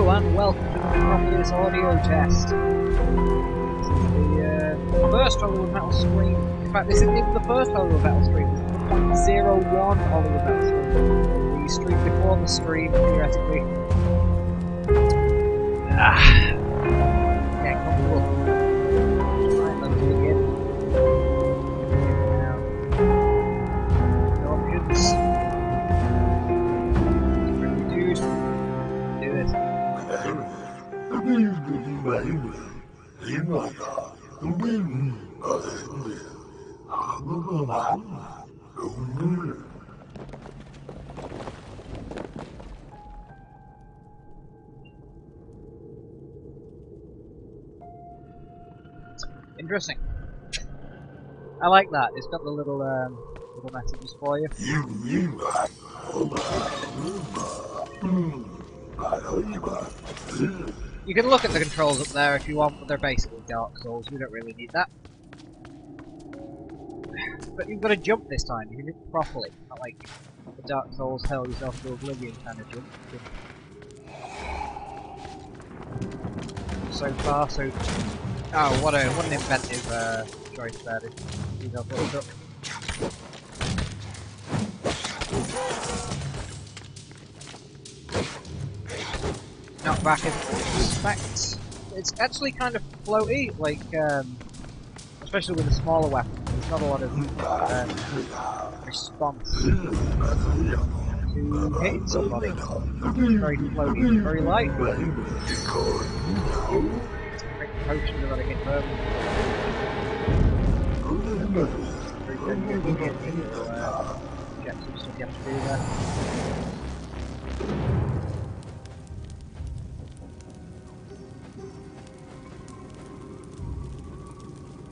Hello and welcome to the Necropolis audio test. This is the first Hollywood Metal stream. In fact, this isn't even the first Hollywood Metal stream. This is the 0.01 Hollywood Metal stream. The stream before the stream, theoretically. Yeah, comfortable. Right, let's begin. No options. Dude. Do it. Interesting. I like that. It's got the little messages for you. You can look at the controls up there if you want, but they're basically Dark Souls. We don't really need that. But you've got to jump this time. You can do it properly, not like the Dark Souls hell yourself to oblivion kind of jump. So far, so. Oh, what an inventive choice that is. Use our little duck. Not back as expect. It's actually kind of floaty, like especially with the smaller weapons. There's not a lot of response to hitting somebody. Very floaty, very light. Potions are gonna get burned. Very good get some stuff you have to do there.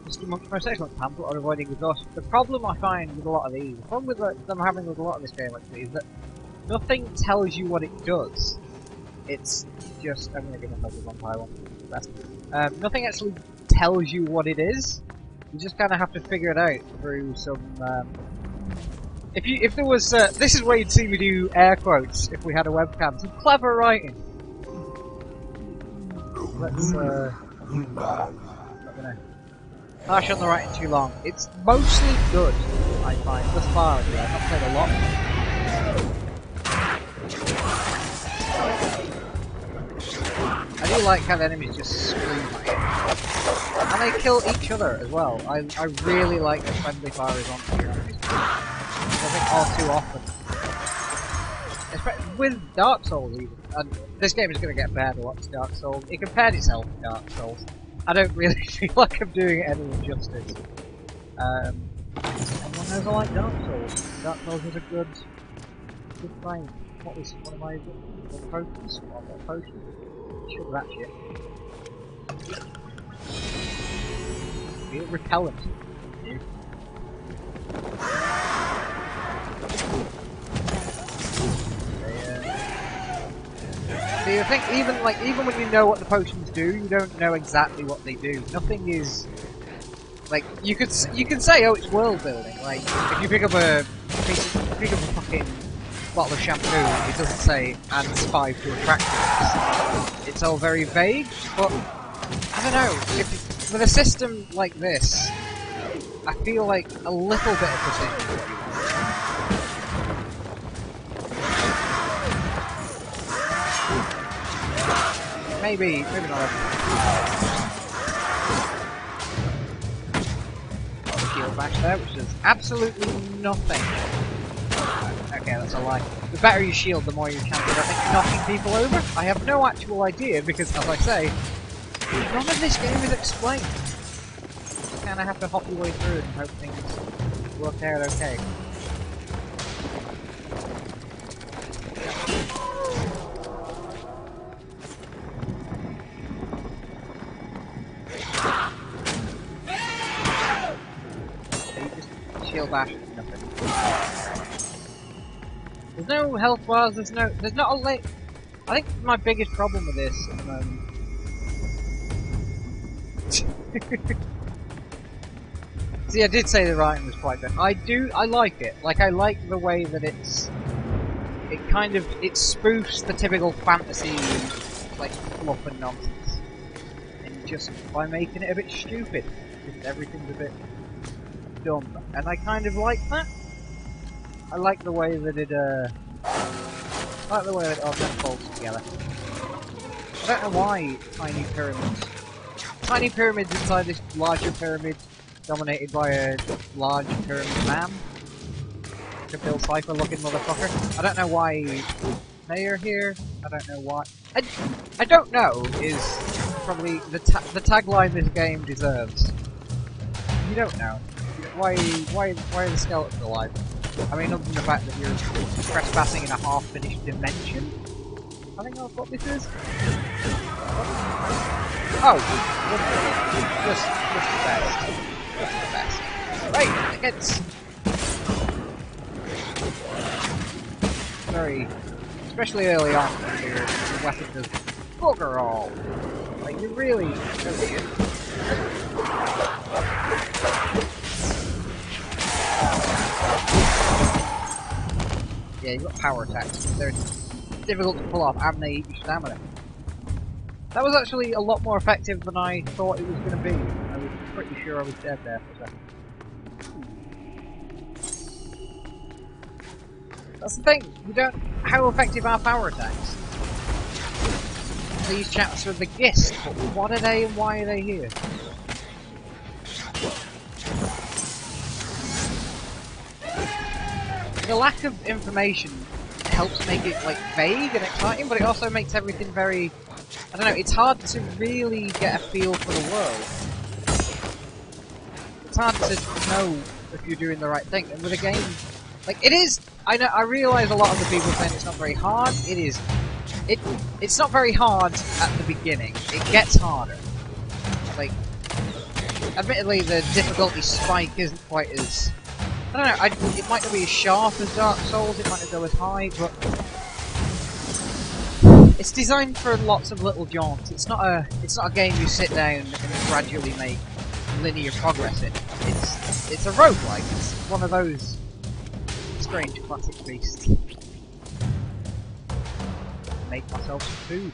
Just most excellent pamphlet on avoiding exhaustion. The problem I find with a lot of these, the problem with them having with a lot of this game actually, is that nothing tells you what it does. It's just, I'm gonna give myself a vampire one. Nothing actually tells you what it is. You just kind of have to figure it out through some. If there was, this is where you'd see me do air quotes if we had a webcam. Some clever writing. Let's. Not gonna harsh on the writing too long. It's mostly good, I find. Thus far, anyway. I've not played a lot. I do like how the enemies just scream at you. And they kill each other as well. I really like the friendly fire is on your enemies. I think all too often. Especially with Dark Souls even. And this game is going to get paired a lot to Dark Souls. It compared itself to Dark Souls. I don't really feel like I'm doing it any injustice. Everyone knows I like Dark Souls. Dark Souls is a good thing. What am I doing? What potions? What potions? Should that shit. Feel repellent. Yeah. See, I think even when you know what the potions do, you don't know exactly what they do. Nothing is like you can say, oh, it's world building. Like if you pick up a fucking bottle of shampoo, it doesn't say adds 5 to attractiveness. It's all very vague, but I don't know. With a system like this, I feel like a little bit of precision is what you want. Maybe not everything. Shield bash there, which does absolutely nothing. Okay, that's a lie. The better you shield, the more you can do knocking people over. I have no actual idea because, as I say, none of this game is explained. You kind of have to hop your way through it and hope things work out okay. So you just shield bash, nothing. There's no health bars, there's not a late. I think my biggest problem with this at the moment. See, I did say the writing was quite good. I like it. Like, I like the way that it spoofs the typical fantasy like fluff and nonsense, and just by making it a bit stupid, just everything's a bit dumb, and I kind of like that. I like the way that it all folds together. I don't know why tiny pyramids inside this larger pyramid, dominated by a large pyramid man. A Bill Cipher looking motherfucker. I don't know why they are here. I don't know why. I don't know is probably the tagline this game deserves. You don't know. Why are the skeletons alive? I mean, other than the fact that you're trespassing in a half-finished dimension? I think that's what this is. Oh, just the best. Just the best. Right, it's very, especially early on, when your weapon does bugger all. Like, you really. Yeah, you've got power attacks. They're difficult to pull off, and they eat your stamina. That was actually a lot more effective than I thought it was going to be. I was pretty sure I was dead there for a second. That's the thing, you don't... How effective are power attacks? These chaps are the Gist, but what are they and why are they here? The lack of information helps make it, like, vague and exciting, but it also makes everything very... I don't know, it's hard to really get a feel for the world. It's hard to know if you're doing the right thing, and with a game... Like, it is... I realise a lot of the people saying it's not very hard. It is. It's not very hard at the beginning. It gets harder. Like, admittedly, the difficulty spike isn't quite as... I don't know, it might not be as sharp as Dark Souls, it might not go as high, but... It's designed for lots of little jaunts. It's not a game you sit down and gradually make linear progress in. It's a roguelike. It's one of those strange classic beasts. Make myself some food.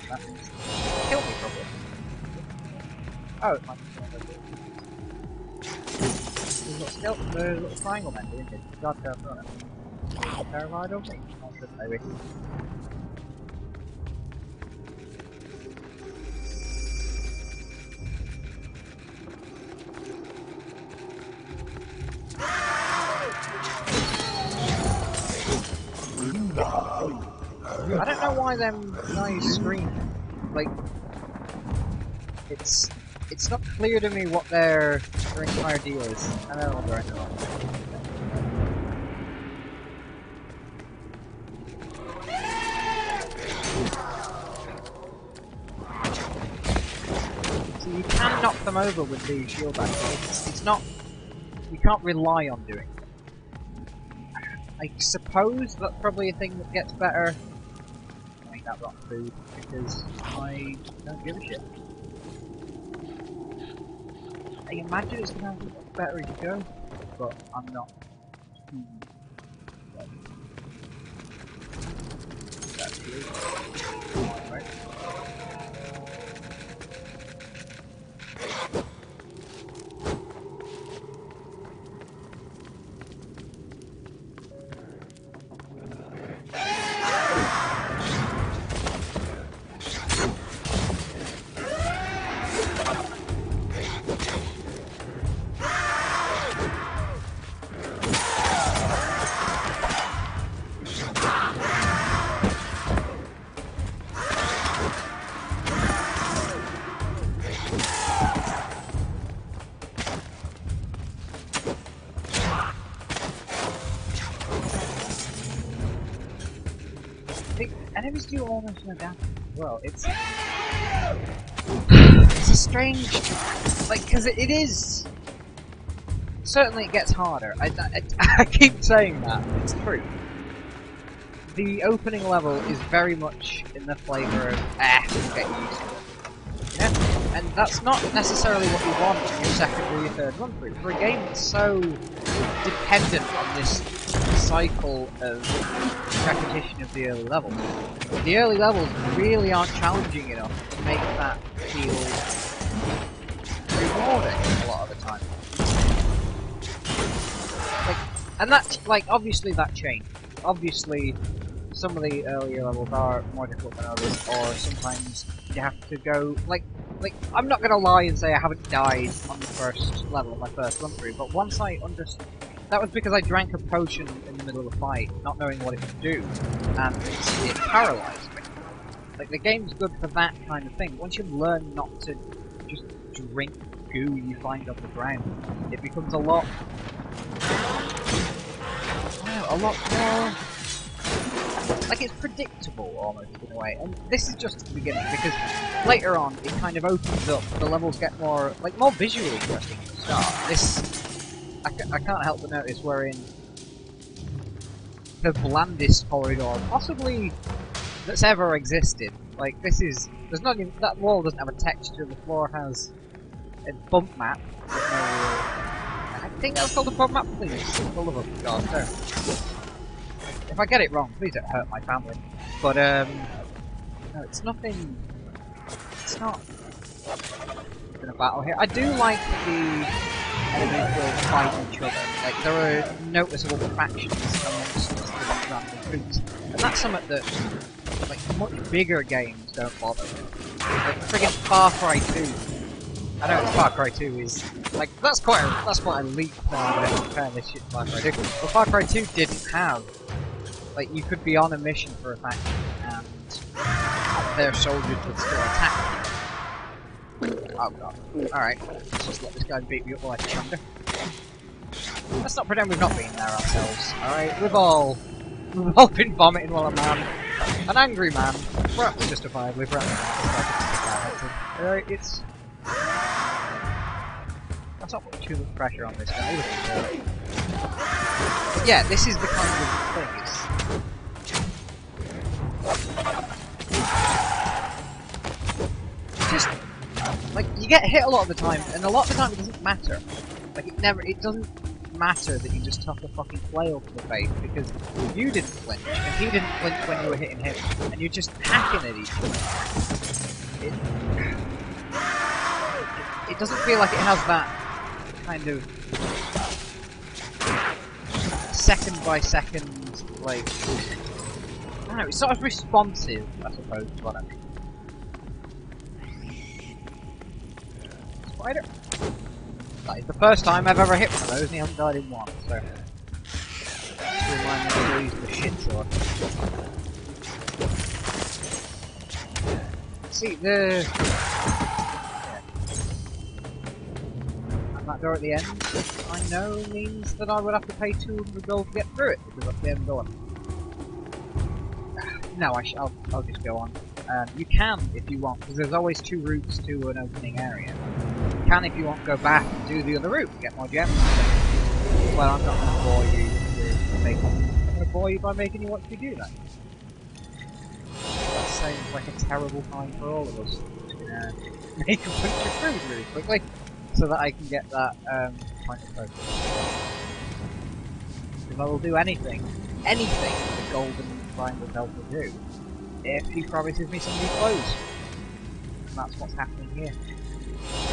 That means kill me, probably. Oh, it might be the little triangle man, isn't it? God, terrified of me? Not good, maybe. I don't know why them guys scream. Like, it's not clear to me what their entire deal is. I don't know what they're into. So you can knock them over with the shield back. It's not. You can't rely on doing it. I suppose that's probably a thing that gets better. I mean, that rotten food, because I don't give a shit. I imagine it's going to get better as you go, but I'm not. That's good. Right. Enemies do almost no damage as well. It's a strange, like, because it is. Certainly, it gets harder. I keep saying that. It's true. The opening level is very much in the flavour of get used to it. Yeah. And that's not necessarily what you want in your second or your third run through. For a game that's so dependent on this cycle of repetition of the early levels, the early levels really aren't challenging enough to make that feel rewarding a lot of the time. Like, and that's, like, obviously that changed. Obviously, some of the earlier levels are more difficult than others, or sometimes you have to go, like, I'm not gonna lie and say I haven't died on the first level of my first run through, but once I understood, that was because I drank a potion in the middle of the fight, not knowing what it could do, and it paralysed me. Like, the game's good for that kind of thing. Once you learn not to just drink goo you find on the ground, it becomes a lot more, like, it's predictable almost in a way. And this is just the beginning, because later on it kind of opens up. The levels get more visually interesting at the start. This, I can't help but notice we're in the blandest corridor possibly that's ever existed. Like, this is, there's not even, that wall doesn't have a texture. The floor has a bump map. I think that's called a bump map, please. For the love of God, no. If I get it wrong, please don't hurt my family. But, no, it's nothing... It's not... in a battle here. I do like the enemies will fight each other. Like, there are noticeable factions amongst the random groups. And that's something that, like, much bigger games don't bother with. Like, friggin' Far Cry 2. I know it's Far Cry 2 is... Like, that's quite a leap now when I compare this shit to Far Cry 2. But Far Cry 2 didn't have... Like, you could be on a mission for a faction, and their soldiers would still attack you. Oh god. Alright, let's just let this guy beat me up like a chunder. Let's not pretend we've not been there ourselves, alright? We've all been vomiting while a man, an angry man, perhaps justifiably, perhaps not, alright, it's... That's not put too much pressure on this guy. But yeah, this is the kind of thing. It's just, like, you get hit a lot of the time, and a lot of the time it doesn't matter. Like, it doesn't matter that you just took a fucking flail to the face, because you didn't flinch, and he didn't flinch when you were hitting him, and you're just hacking at each other. It doesn't feel like it has that kind of second by second, like, I don't know, it's sort of responsive, I suppose, is what I mean. Spider! That is the first time I've ever hit one of those, and he hasn't died in one, so... Just remind me to use the shit sword. See, the... Yeah. And that door at the end, I know means that I would have to pay 200 gold to get through it, because that's the end door. No, I'll just go on. You can, if you want, because there's always two routes to an opening area. You can, if you want, go back and do the other route and get more gems. Well, I'm not going to bore you with making... I'm going to bore you by making you want to do that. That sounds like a terrible time for all of us. I'm just going to make a bunch of food really quickly, so that I can get that point of focus. Because I will do anything the golden triangle belt will do, if he promises me some new clothes. And that's what's happening here.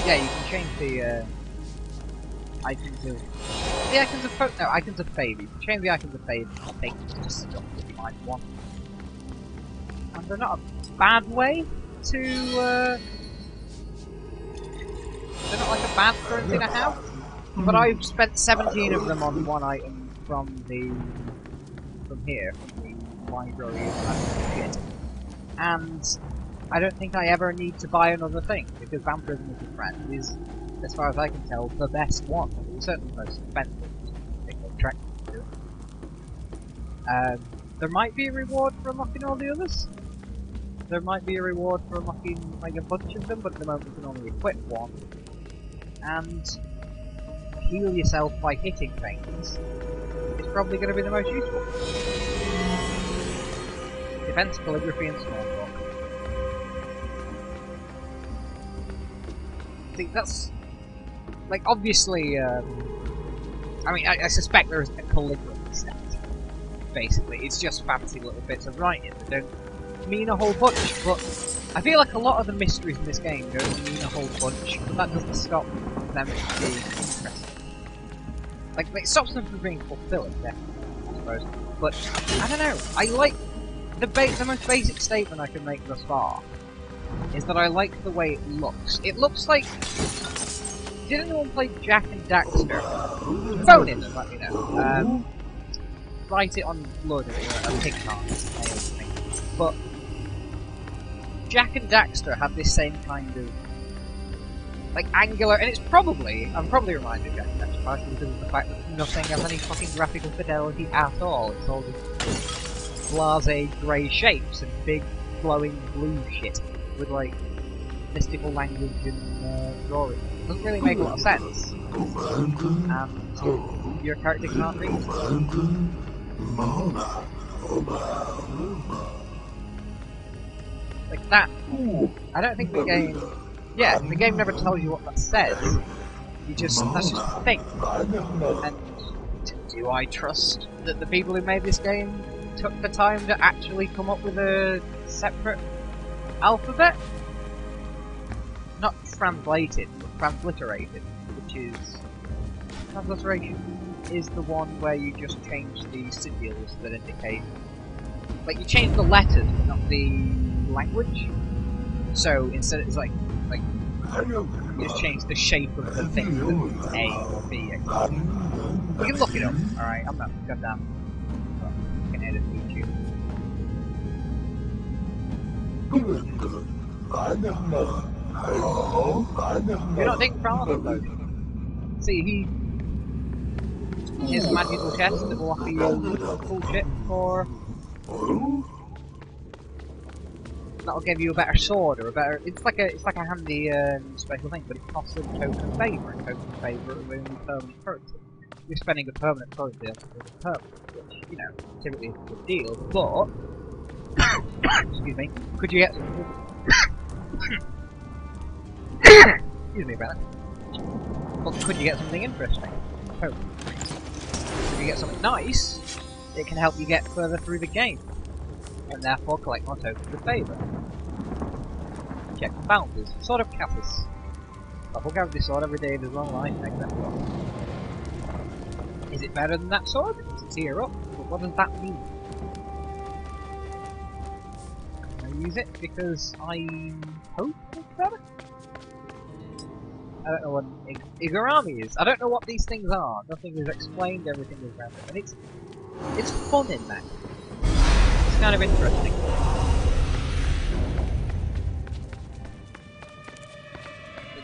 Yeah, you can change the icons of... The icons of... No, icons of favour. You can change the icons of favour and take them to stuff that you might want. And they're not a bad way to... They're not like a bad currency to have. But I've spent 17 of them on one item from here, from the library of shit. And I don't think I ever need to buy another thing, because Vampirism as a Friend is, as far as I can tell, the best one. It's certainly the most expensive, attractive to it. There might be a reward for unlocking all the others. There might be a reward for unlocking like a bunch of them, but at the moment you can only equip one. And heal yourself by hitting things is probably going to be the most useful. Defense, calligraphy, and small talk. See, that's like obviously. I mean, I suspect there isn't a calligraphy set. Basically, it's just fancy little bits of writing that don't mean a whole bunch. But I feel like a lot of the mysteries in this game don't mean a whole bunch, but that doesn't stop them from being interesting. Like, it stops them from being fulfilling, definitely, I suppose. But I don't know. I like the most basic statement I can make thus far is that I like the way it looks. It looks like. Did anyone play Jack and Daxter? Phone in and let me know. Write it on Blood or a TikTok. But Jack and Daxter have this same kind of like angular, and it's probably I'm probably reminded of Jack and Daxter partially because of the fact that nothing has any fucking graphical fidelity at all. It's all just blasé grey shapes and big glowing blue shit with like mystical language and drawing. It doesn't really make a lot of sense. And your character can't read. Like that. I don't think the game. Yeah, the game never tells you what that says. You just that's just a thing. And do I trust that the people who made this game took the time to actually come up with a separate alphabet? Not translated, but transliterated, which is transliteration is the one where you just change the sigils that indicate, like you change the letters, but not the language. So instead, it's like you just change the shape of the thing with A or B. You can look it up. All right, I'm not goddamn. I can edit YouTube. You're not taking problem though. See, his magical chest that will offer you cool shit for. That'll give you a better sword or a better. It's like a handy special thing, but it costs a token of favour. And token of favour are only permanent currency. You're spending a permanent currency on something that's permanent, which you know typically is a good deal. But excuse me, could you get something? Excuse me about that. But could you get something interesting? Oh. If you get something nice, it can help you get further through the game, and therefore collect more tokens of favour. Check the bounties. Sword of Cathis. I will grab this sword every day of his long life, except one. Is it better than that sword? It's a tier up, but what does that mean? I use it because I hope it's better? I don't know what Igorami is. I don't know what these things are. Nothing is explained, everything is random. And it's fun in that. It's kind of interesting.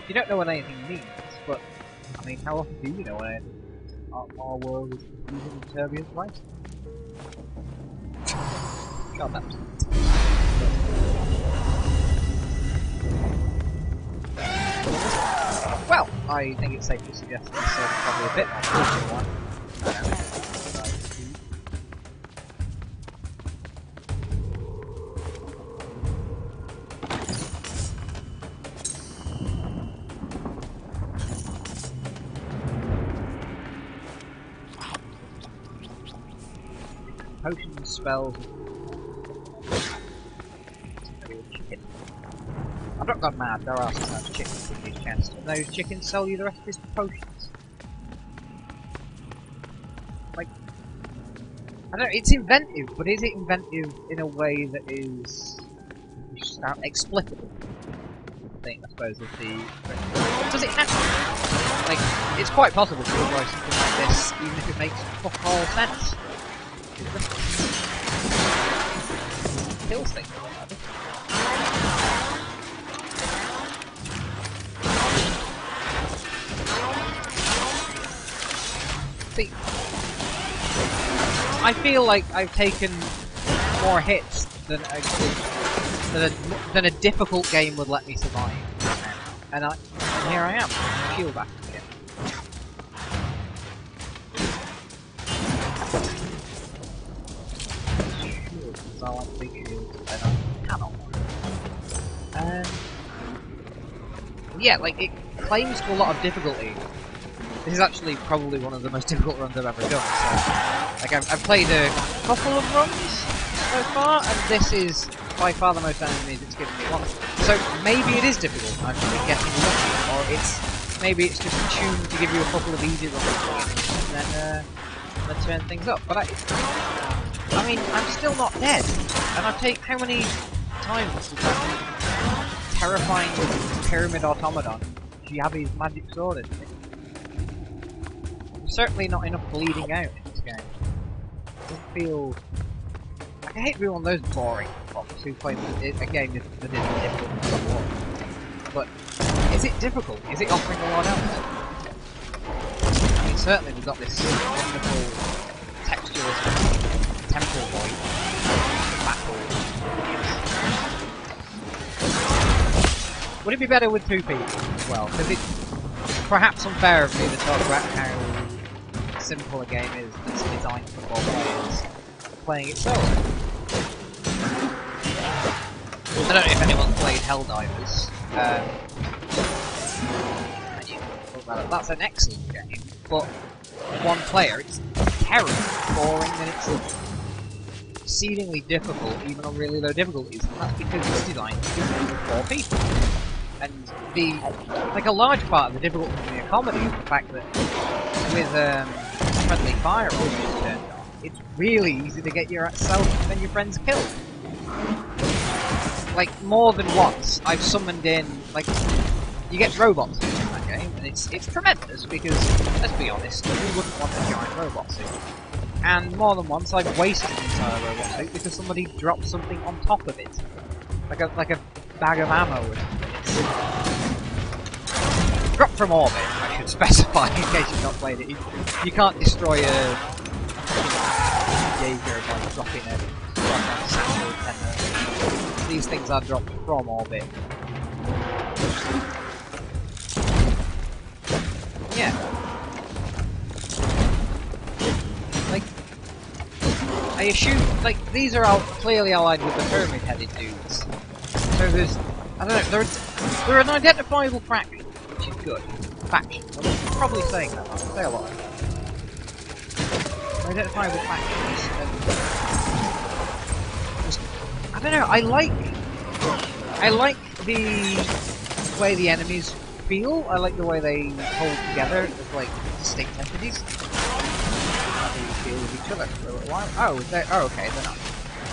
You don't know what anything means, but I mean, how often do you know what anything means? Our world is confusing and turbulent, right? God, that's well, I think it's safe to suggest that this is probably a bit more difficult one. Potions, spells. Chicken. I've not gone mad, there are sometimes chickens in these chests, and those chickens sell you the rest of his potions. Like, I don't know, it's inventive, but is it inventive in a way that is explicable? I suppose is the. Does it have to? Like, it's quite possible to enjoy something like this, even if it makes fuck all sense. Kills things. See, I feel like I've taken more hits than a difficult game would let me survive, and here I am, shield back again. I like big shields, and I cannot. Yeah, like it claims to a lot of difficulty. This is actually probably one of the most difficult runs I've ever done. So, like I've played a couple of runs so far, and this is by far the most enemies it's given me once. So maybe it is difficult. I've been getting lucky, or maybe it's just tuned to give you a couple of easy runs and then turn things up. But I mean, I'm still not dead, and I've taken how many times with that terrifying pyramid automaton? Do you have his magic sword in it? There's certainly not enough bleeding out in this game. It doesn't feel... Like, I hate being one of those boring fops who play a game that isn't difficult before. But is it difficult? Is it offering a lot else? I mean, certainly we've got this wonderful textureless temple void battle. Would it be better with 2 people as well? Because it's perhaps unfair of me to talk about how simple a game is that's designed for 4 players playing it solo. I don't know if anyone's played Helldivers. That's an excellent game, but 1 player, it's terribly boring and it's exceedingly difficult, even on really low difficulties. And that's because it's designed to be for 4 people. And like a large part of the difficulty in the comedy is the fact that with friendly fire always turned on, it's really easy to get yourself and your friends killed. Like, more than once, I've summoned in, like, you get robots in that game, and it's tremendous, because, let's be honest, who wouldn't want a giant robot suit? And more than once, I've wasted an entire robot suit because somebody dropped something on top of it. Like a bag of ammo or something. Dropped from orbit, I should specify, in case you've not played it. You can't destroy a Jaeger by dropping a satchel tenor. These things are dropped from orbit. Yeah. Like, I assume, like, these are all clearly allied with the pyramid-headed dudes. So there's, I don't know, they're an identifiable faction, which is good. Faction. I'm probably saying that, I say a lot. Identifiable factions. I don't know, I like the way the enemies feel. I like the way they hold together as like distinct entities. How they deal with each other for a little while. Oh, okay, they're not.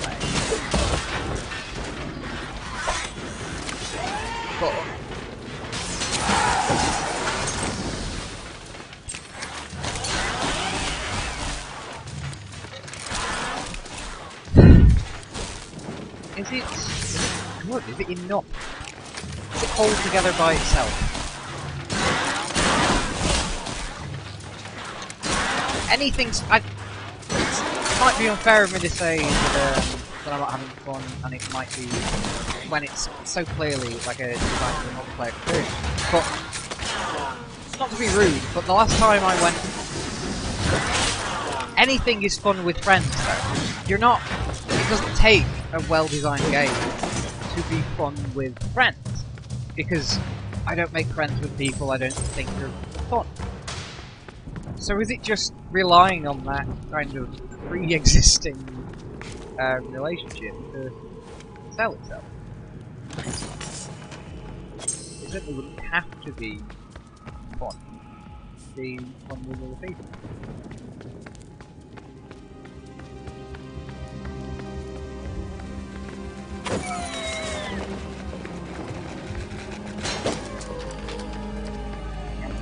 Right. But is it good? Is it enough? Does it hold together by itself? Anything's... it might be unfair of me to say that I'm not having fun, and it might be when it's so clearly like a design for a multiplayer experience. But, not to be rude, but the last time I went... Anything is fun with friends, though. You're not... It doesn't take a well-designed game to be fun with friends. Because I don't make friends with people I don't think are fun. So is it just relying on that kind of pre-existing relationship to sell itself? It certainly wouldn't have to be fun to be fun with other people.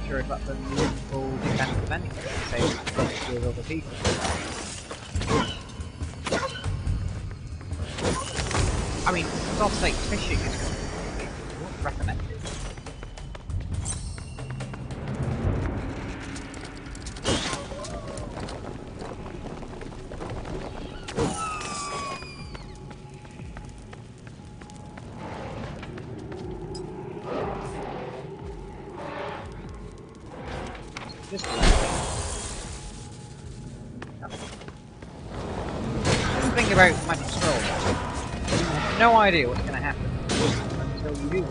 Sure if that's a meaningful defensive anything to say it's with other people. I mean, for God's sake, fishing is good. I wouldn't recommend it. Just the thing about magic scrolls, you have no idea what's going to happen until you do.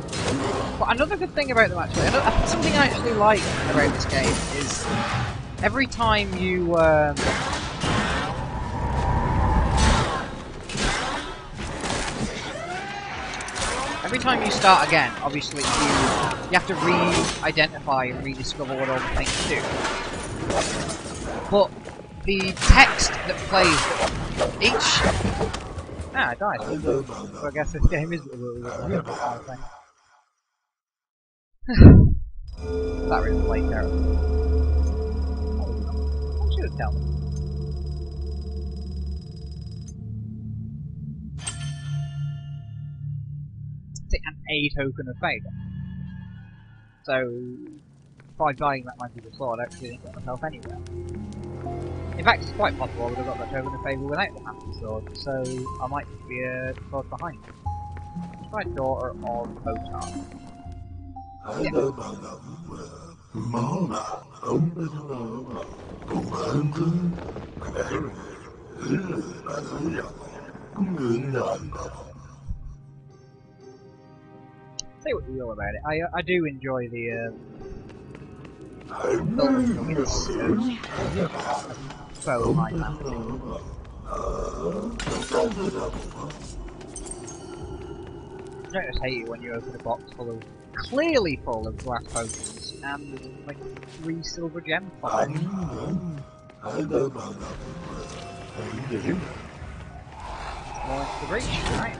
But another good thing about them actually, something I actually like about this game is every time you start again, obviously you have to re-identify and rediscover what all the things do. But the text that plays each... I died. So I guess this game is really good. That really played terrible. I should have told them. An A token of favour. So, by buying that magical sword, I actually didn't get myself anywhere. In fact, it's quite possible I would have got that token of favour without the magical sword, so I might just be a sword behind. Try daughter of Botar. Say what you will about it. I do enjoy the bow high mounting. I don't just hate it when you open a box clearly full of glass potions and like 3 silver gems. More into the breach, right?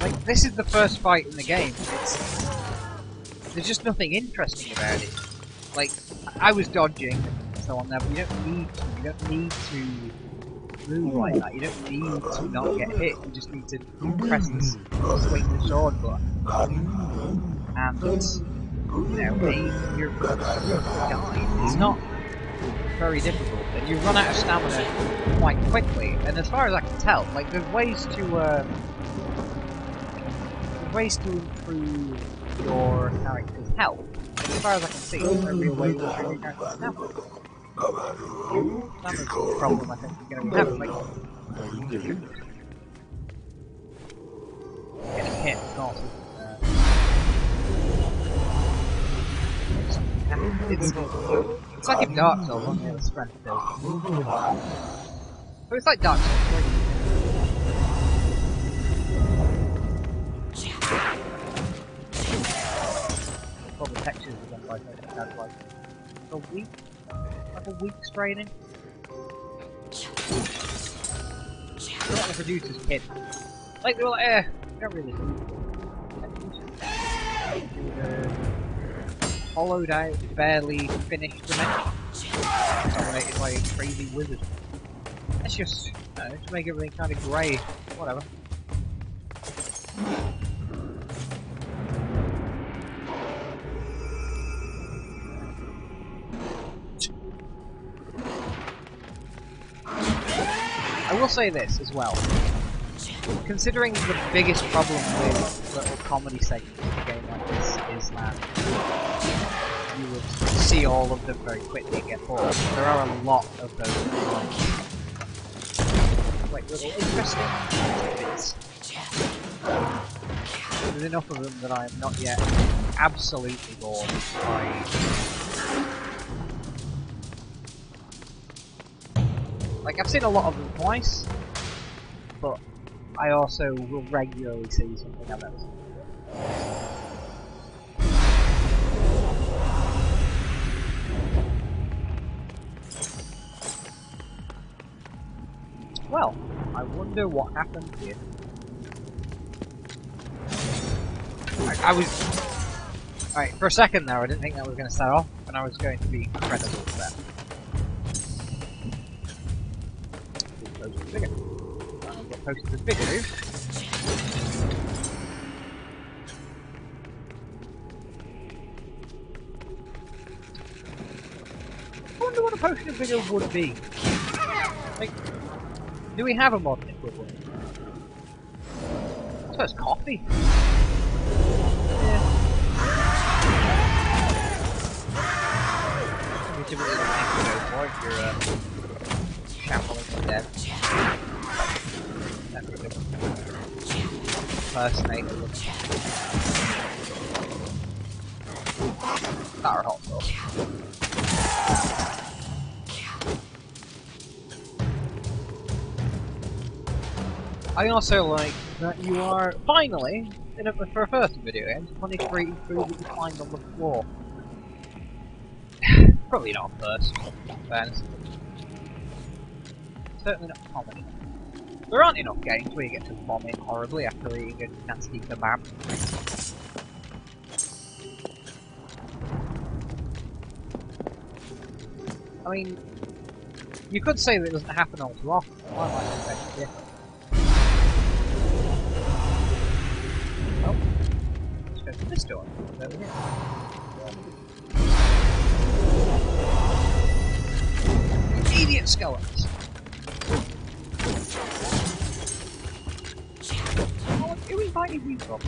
Like, this is the first fight in the game. There's just nothing interesting about it. Like, I was dodging and so on there, but you don't need to move like that. You don't need to not get hit. You just need to press the swing the sword button. And, aim your guide. It's not very difficult, and you run out of stamina quite quickly. And as far as I can tell, like, there's ways to improve your character's health. But as far as I can see, there's no real way to improve your character's stamina. That's the problem I think you're going to be having. Like, getting hit, of course. It's like in Dark Souls, only the strength build. But it's like Dark Souls, right? All the textures are done like that, that's like a weak straining. They're like the producer's kid. Like, they were like, we don't really need hollowed out, barely finished dimension. Dominated by a crazy wizard. Let's just, just make everything kind of grey. Whatever. I will say this as well. Considering the biggest problem with little comedy segments in a game like this is that you would see all of them very quickly and get bored. There are a lot of those like little interesting bits. There's enough of them that I am not yet absolutely bored by. Like, I've seen a lot of them twice, but I also will regularly see something I've never seen before. Well, I wonder what happened here. I was... Alright, for a second there I didn't think that was going to set off, and I was going to be incredibly upset. Bigger. What post is bigger, dude? I wonder what a potion of vigor would be. Like, do we have a modern equivalent? I suppose coffee. Yeah. whichever little thing you go for if you're shambling the dead. Definitely. Impersonator looking. That or hot sauce. I also like that you are finally, for a first video game, punished for eating food that you find on the floor. Probably not first, in fairness. Certainly not common enough. There aren't enough games where you get to vomit horribly after eating a nasty kebab. I mean, you could say that it doesn't happen all too often, but I like it better different. Oh, let's go to this door. It's over here. Idiot skeletons! Oh, who invited you from?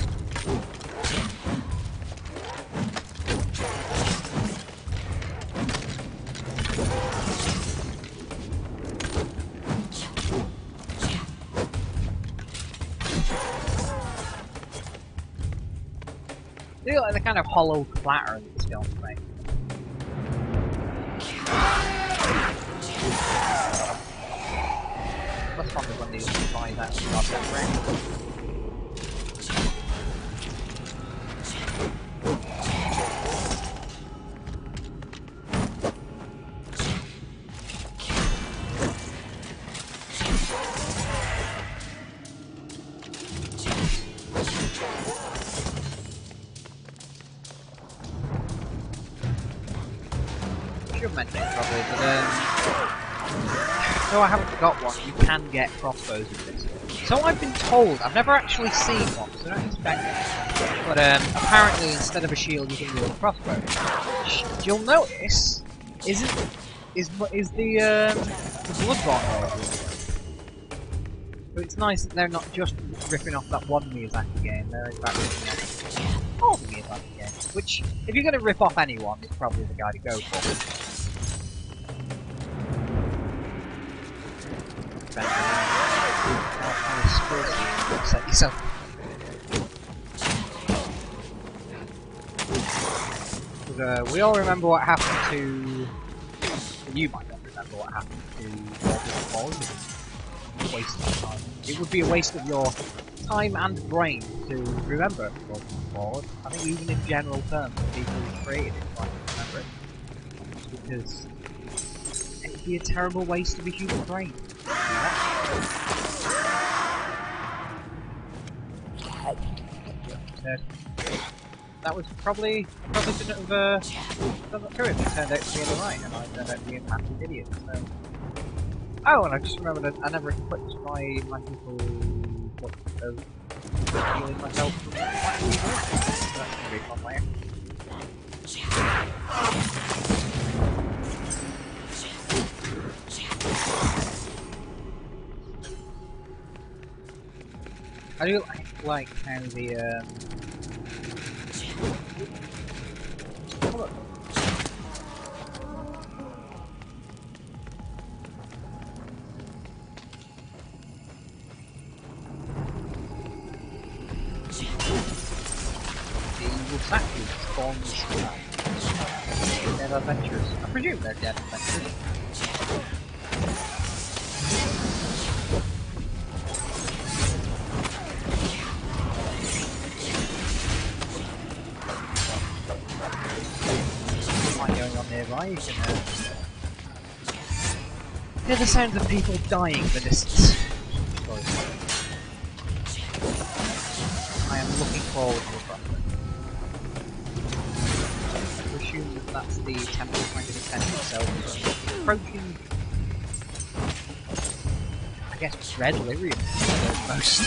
They look like the kind of hollow clatter that the skeletons make. That's probably when they used to buy that goddamn ring. Should mention it probably, but though I haven't got one, you can get crossbows with this. So I've been told, I've never actually seen one, so don't expect it. But apparently instead of a shield you can use a crossbow. Which you'll notice is the Bloodborne. So it's nice that they're not just ripping off that one Miyazaki game, they're in fact ripping off all the Miyazaki games. Which, if you're going to rip off anyone, it's probably the guy to go for. Upset yourself. We all remember what happened to. You might not remember what happened to Walden. Waste of time. It would be a waste of your time and brain to remember Walden. I think even in general terms, the people who created it might remember it. Because it would be a terrible waste of a human brain. That was probably shouldn't have done that through if it turned out to be in the right and I turned out to be a massive idiot. So. Oh, and I just remembered that I never equipped my magical book of healing myself from that. So that's gonna be fun later. I do like how the hold on. The evil statues spawns dead adventurers. I presume they're dead adventurers. Nearby, you can hear the sounds of people dying in the distance. I am looking forward to the prospect. I assume that that's the temple kind of tent itself. Approaching, I guess, Red Lyrium. The most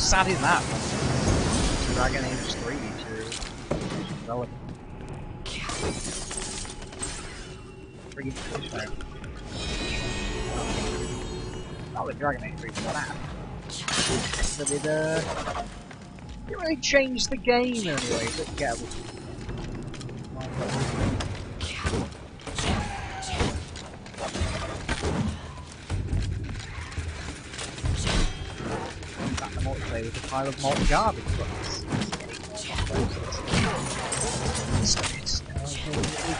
sad is that? Dragon Age 3 to relevant. Oh, the Dragon Age 3 for that. So it didn't really change the game anyway, but yeah. play with a pile of molten garbage, but it's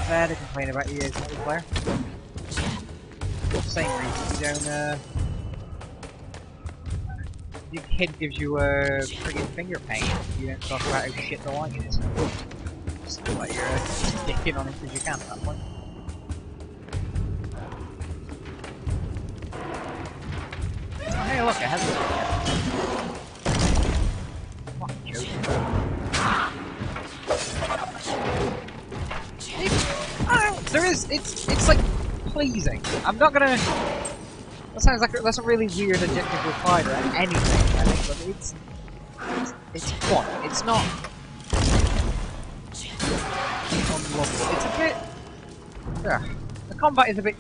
fair to complain about EA's multiplayer. Same reason you don't, your kid gives you a friggin' finger pain, you don't talk about how shit the lighting is. It's like you're dicking on it as you can at that point. Oh, hey look, I have this. Fucking joke. There is, it's like pleasing. I'm not gonna. That sounds like that's a really weird adjective to apply to anything, I think, but it's fun. It's not unlovely. It's a bit. The combat is a bit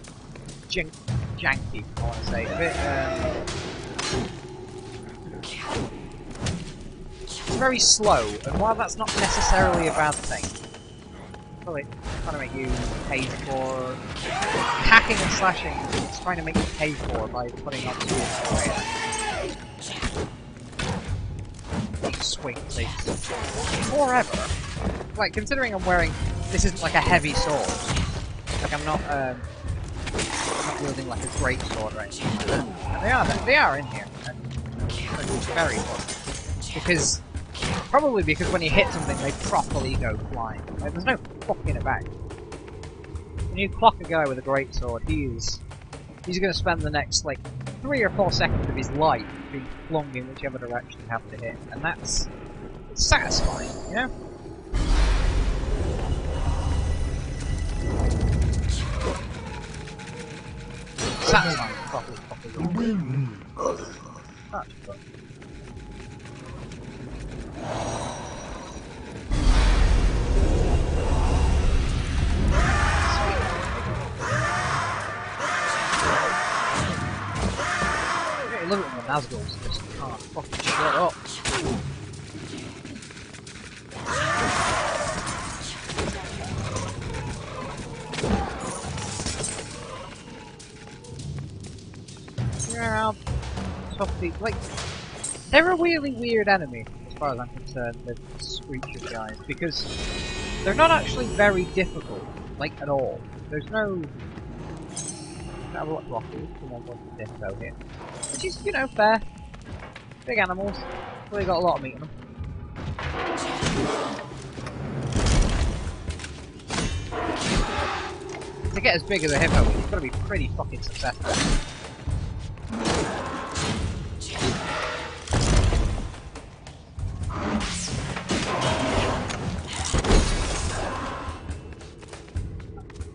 janky, I want to say. A bit. It's very slow, and while that's not necessarily a bad thing, well, it's trying to make you pay for hacking and slashing. It's trying to make you pay for by putting on each swing takes forever. Like, considering I'm wearing, this isn't like a heavy sword. Like I'm not wielding like a great sword or anything like that. And they are in here. And it's very fun because. Probably because when you hit something, they properly go flying. Like, there's no fucking about. When you clock a guy with a greatsword, he's going to spend the next like 3 or 4 seconds of his life being flung in whichever direction you happen to hit, and it's satisfying, you know. Satisfying, properly. That's fun. Look at the Nazguls, just can't fucking shut up. Yeah, like, they're a really weird enemy, as far as I'm concerned, the Screecher guys, because they're not actually very difficult, like, at all. There's no... Have a lot of blockers, someone wants to disco here. Which is, you know, fair. Big animals. Really got a lot of meat on them. To get as big as a hippo, you've got to be pretty fucking successful.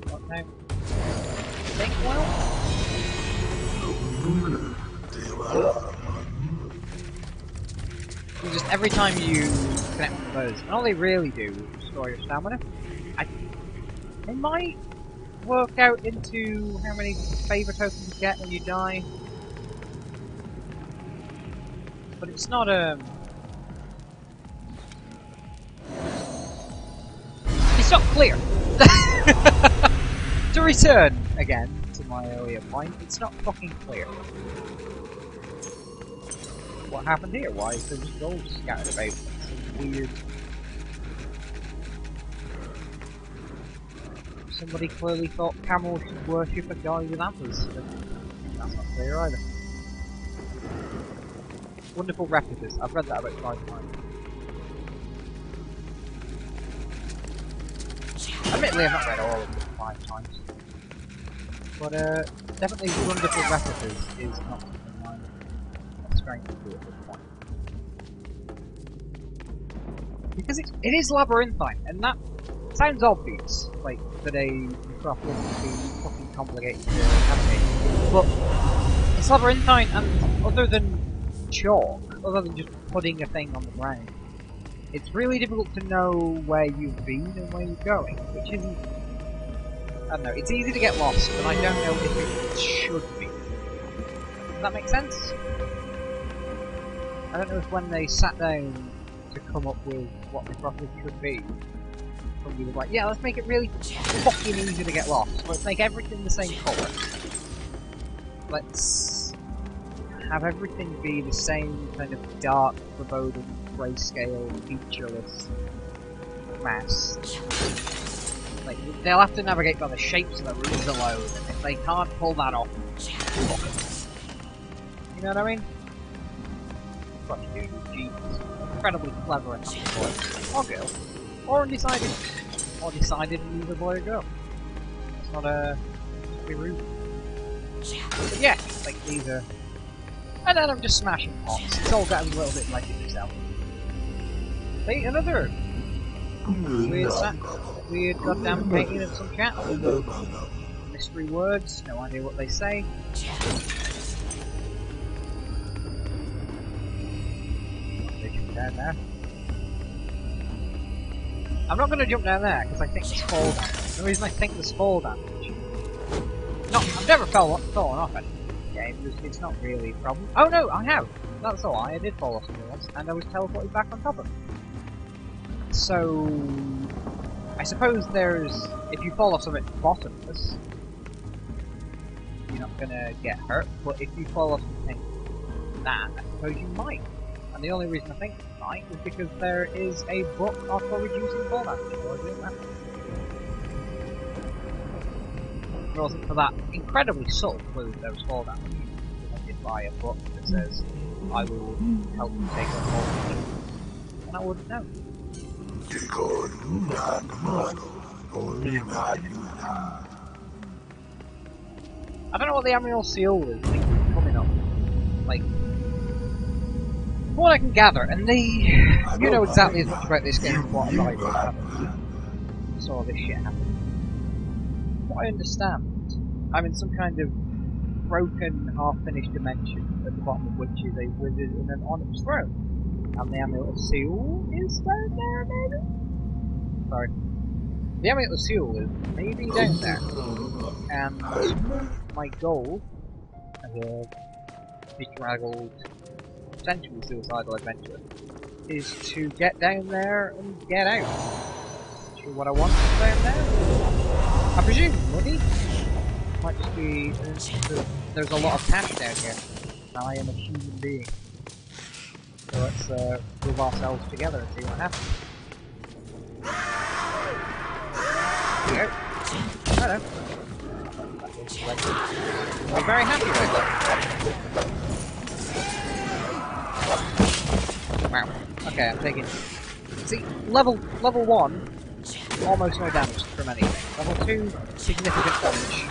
What now? Think well? Just every time you connect with those, and all they really do is restore your stamina. They might work out into how many favour tokens you get when you die, but it's not it's not clear. To return again to my earlier point, it's not fucking clear. What happened here? Why is there just gold scattered about? It's weird. Somebody clearly thought camels should worship a guy with antlers. That's not clear either. Wonderful replicas. I've read that about 5 times. Admittedly, I've not read all of them 5 times. But definitely wonderful replicas is not something I'm trying to do at this point. Because it is labyrinthine, and that sounds obvious, like that a Necropolis would be fucking complicated to navigate. But it's labyrinthine, and other than chalk, other than just putting a thing on the ground, it's really difficult to know where you've been and where you're going, which isn't... I don't know, it's easy to get lost, but I don't know if it should be. Does that make sense? I don't know if when they sat down to come up with what Necropolis should be, somebody was like, yeah, let's make it really fucking easy to get lost. Let's make everything the same colour. Let's have everything be the same kind of dark, foreboding, grayscale, featureless mass. Like, they'll have to navigate by the shapes of the rooms alone, and if they can't pull that off, you know what I mean? What you do, genius. Incredibly clever and boy. Or girl. Or undecided. Or decided neither boy or girl. It's not be rude. But yeah, like these are. And then I'm just smashing pots. It's all gotten a little bit like it itself. See, another weird goddamn painting of some cat. Mystery words, no idea what they say. Down there. I'm not going to jump down there because I think there's fall damage. The reason I think there's fall damage. I've never fallen off any game. It's not really a problem. Oh no, I have. That's a lie. I did fall off something once, and I was teleported back on top of it. So I suppose if you fall off something bottomless, you're not going to get hurt. But if you fall off something that, I suppose you might. And the only reason I think it might is because there is a book for reducing fall damage. Or doing that. If it wasn't for that incredibly subtle clue that there was fall damage, I did buy a book that says, I will help you take on fall damage. And I wouldn't know. I don't know what the Emerald Seal is coming up. Like, from what I can gather, and you know exactly as much about this game as what I saw this shit happen. What I understand, I'm in some kind of broken, half-finished dimension at the bottom of which is a wizard in an onyx throne. And the Amulet of Seal is down there, maybe? Sorry. The Amulet of Seal is maybe down there. And my goal, as a bedraggled, potentially suicidal adventure, is to get down there and get out. Not sure what I want down there. I presume money. Might just be there's a lot of cash down here, and I am a human being. So let's move ourselves together and see what happens. Here we go. Hello. I'm very happy with that. Wow. Okay, I'm taking. See, level 1, almost no damage from anything. Level 2, significant damage.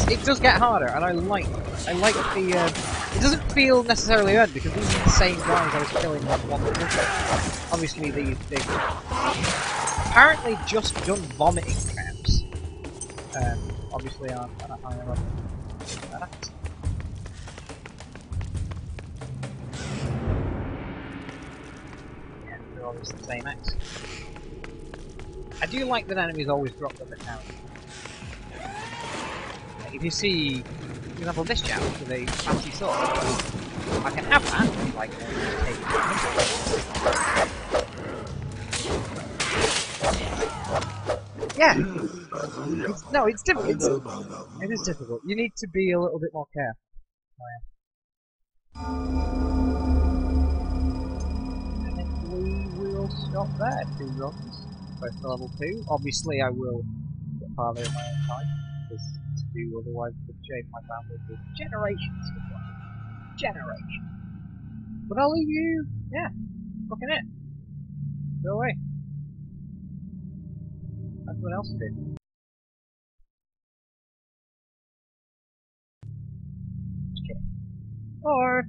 It does get harder, and I like the. It doesn't feel necessarily earned because these are the same guys I was killing in one before. Obviously, they've apparently just done vomiting traps. Obviously on a higher level. Yeah, they're always the same X. I do like that enemies always drop them at town. Like if you see, for example, this challenge with a fancy sword, I can have that, like, take yeah! It's difficult. It is difficult. You need to be a little bit more careful. I think we will stop there. 2 runs. Both to level 2. Obviously I will get farther in my own time. Because to do otherwise would change my family for generations to come. Generations. But I'll leave you, yeah, looking it. Go away. That's what else to do. Just kidding. Or